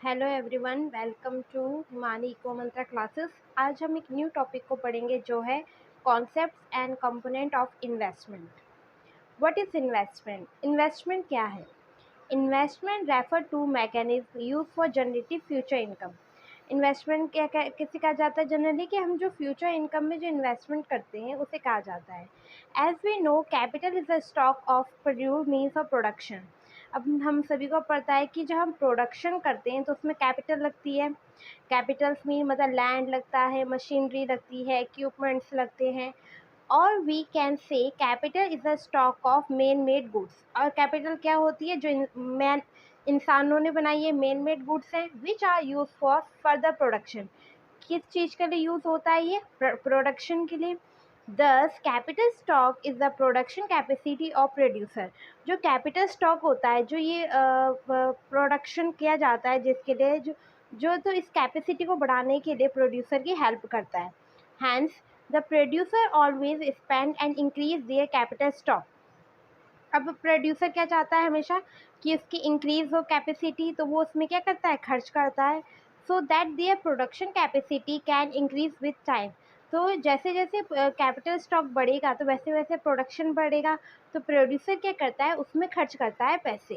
Hello everyone, welcome to Himani eco Mantra classes. आज हम एक न्यू टॉपिक को पढ़ेंगे जो है concepts and component of investment. What is investment? Investment क्या है? Investment refer to mechanism use for generative future income. Investment क्या किसे कहा जाता है? जनरली कि हम जो फ्यूचर इनकम में जो इन्वेस्टमेंट करते हैं उसे कहा जाता है। As we know, capital is a stock of produce means of production. अब हम सभी को पता है कि जब हम प्रोडक्शन करते हैं तो उसमें कैपिटल लगती है। कैपिटल्स मीन मतलब लैंड लगता है, मशीनरी लगती है, इक्विपमेंट्स लगते हैं। और we can say capital is a stock of man made goods. और कैपिटल क्या होती है? जो मैन इंसानों ने बनाई है मेन मेड गुड्स हैं which are use for further production. किस चीज़ के लिए यूज़ होता है? ये प्रोडक्शन के लिए। दस capital stock is the production capacity of producer. जो कैपिटल स्टॉक होता है, जो ये प्रोडक्शन किया जाता है, जिसके लिए जो तो इस कैपेसिटी को बढ़ाने के लिए प्रोड्यूसर की हेल्प करता है। Hence the producer always spend and increase their capital stock. अब प्रोड्यूसर क्या चाहता है हमेशा कि उसकी इंक्रीज हो कैपेसिटी, तो वो उसमें क्या करता है? खर्च करता है। So that their production capacity can increase with time. तो जैसे जैसे कैपिटल स्टॉक बढ़ेगा तो वैसे वैसे प्रोडक्शन बढ़ेगा। तो प्रोड्यूसर क्या करता है? उसमें खर्च करता है पैसे।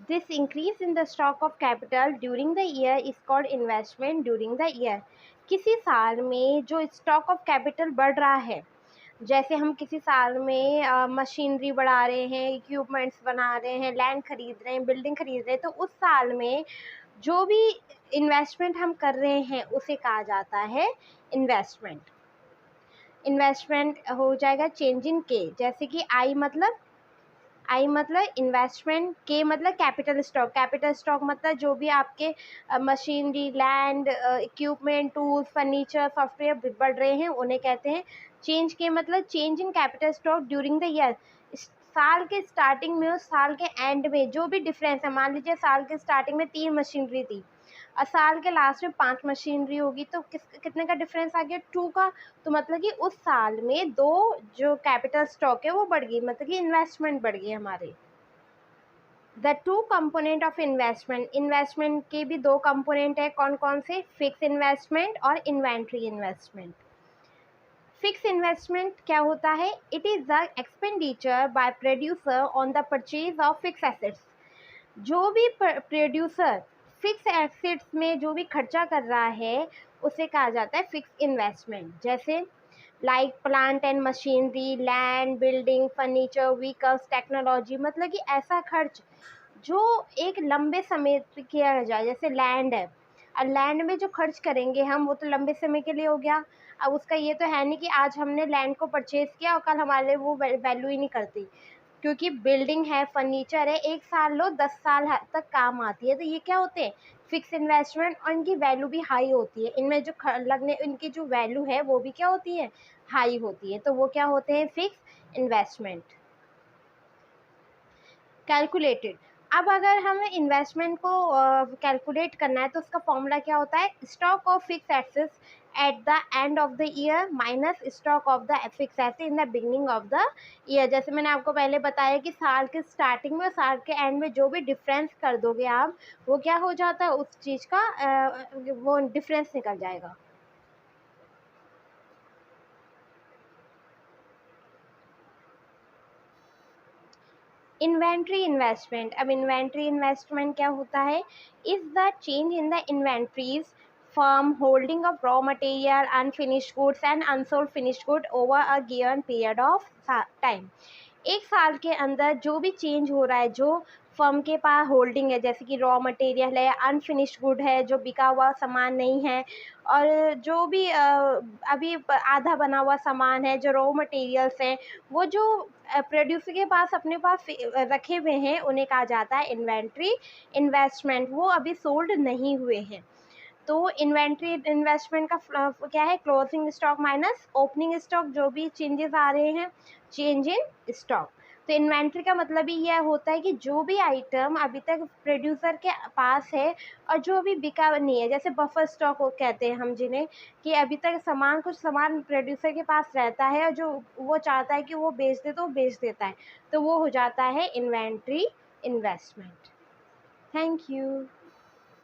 This increase in the stock of capital during the year is called investment during the year. किसी साल में जो स्टॉक ऑफ कैपिटल बढ़ रहा है, जैसे हम किसी साल में मशीनरी बढ़ा रहे हैं, इक्विपमेंट्स बना रहे हैं, लैंड खरीद रहे हैं, बिल्डिंग खरीद रहे हैं, तो उस साल में जो भी इन्वेस्टमेंट हम कर रहे हैं उसे कहा जाता है इन्वेस्टमेंट। इन्वेस्टमेंट हो जाएगा चेंज इन के, जैसे कि आई मतलब इन्वेस्टमेंट, के मतलब कैपिटल स्टॉक। कैपिटल स्टॉक मतलब जो भी आपके machinery, land, equipment, tools, furniture, software बढ़ रहे हैं उन्हें कहते हैं चेंज के मतलब change in capital stock during the year. साल के स्टार्टिंग में और साल के एंड में जो भी डिफरेंस है, मान लीजिए साल के स्टार्टिंग में 3 मशीनरी थी और साल के लास्ट में 5 मशीनरी होगी, तो कितने का डिफरेंस आ गया? 2 का। तो मतलब कि उस साल में 2 जो कैपिटल स्टॉक है वो बढ़ गई, मतलब कि इन्वेस्टमेंट बढ़ गई हमारी। The two component of investment, investment के भी 2 कंपोनेंट है। कौन कौन से? फिक्स इन्वेस्टमेंट और इन्वेंट्री इन्वेस्टमेंट। फिक्स इन्वेस्टमेंट क्या होता है? It is the expenditure bye producer on the purchase of fix assets. जो भी प्रोड्यूसर फिक्स एसेट्स में जो भी खर्चा कर रहा है उसे कहा जाता है फिक्स इन्वेस्टमेंट। जैसे like plant and machinery, land, building, furniture, vehicles, technology. मतलब कि ऐसा खर्च जो एक लंबे समय पे किया जाए। जैसे लैंड है, और लैंड में जो खर्च करेंगे हम वो तो लंबे समय के लिए हो गया। अब उसका ये तो है नहीं कि आज हमने लैंड को परचेज किया और कल हमारे लिए वो वैल्यू ही नहीं करती। क्योंकि बिल्डिंग है, फर्नीचर है, 1 साल लो 10 साल तक काम आती है। तो ये क्या होते हैं? फिक्स इन्वेस्टमेंट, और इनकी वैल्यू भी हाई होती है। इनमें जो लगने इनकी जो वैल्यू है वो भी क्या होती है? हाई होती है। तो वो क्या होते हैं? Fix investment. कैलकुलेटेड। अब अगर हमें इन्वेस्टमेंट को कैलकुलेट करना है तो उसका फॉर्मूला क्या होता है? Stock of fix assets at the end of the year minus stock of the fix asset in the beginning of the year. जैसे मैंने आपको पहले बताया कि साल के स्टार्टिंग में और साल के एंड में जो भी डिफरेंस कर दोगे आप, वो क्या हो जाता है? उस चीज़ का वो डिफरेंस निकल जाएगा। Inventory investment. अब इन्वेंट्री इन्वेस्टमेंट क्या होता है? Is the change in the inventories from holding of raw material, unfinished goods and unsold finished good over a given period of time. एक साल के अंदर जो भी चेंज हो रहा है, जो फर्म के पास होल्डिंग है, जैसे कि रॉ मटेरियल है, अनफिनिश्ड गुड है, जो बिका हुआ सामान नहीं है, और जो भी अभी आधा बना हुआ सामान है, जो रॉ मटेरियल्स हैं, वो जो प्रोड्यूसर के पास अपने पास रखे हुए हैं उन्हें कहा जाता है इन्वेंट्री इन्वेस्टमेंट। वो अभी सोल्ड नहीं हुए हैं। तो इन्वेंट्री इन्वेस्टमेंट का क्या है? Closing stock minus opening stock. जो भी चेंजेस आ रहे हैं, चेंज इन स्टॉक। तो इन्वेंट्री का मतलब ही यह होता है कि जो भी आइटम अभी तक प्रोड्यूसर के पास है और जो अभी बिका नहीं है, जैसे बफर स्टॉक कहते हैं हम जिन्हें, कि अभी तक कुछ सामान प्रोड्यूसर के पास रहता है और जो वो चाहता है कि वो बेच दे तो वो बेच देता है, तो वो हो जाता है इन्वेंट्री इन्वेस्टमेंट। Thank you.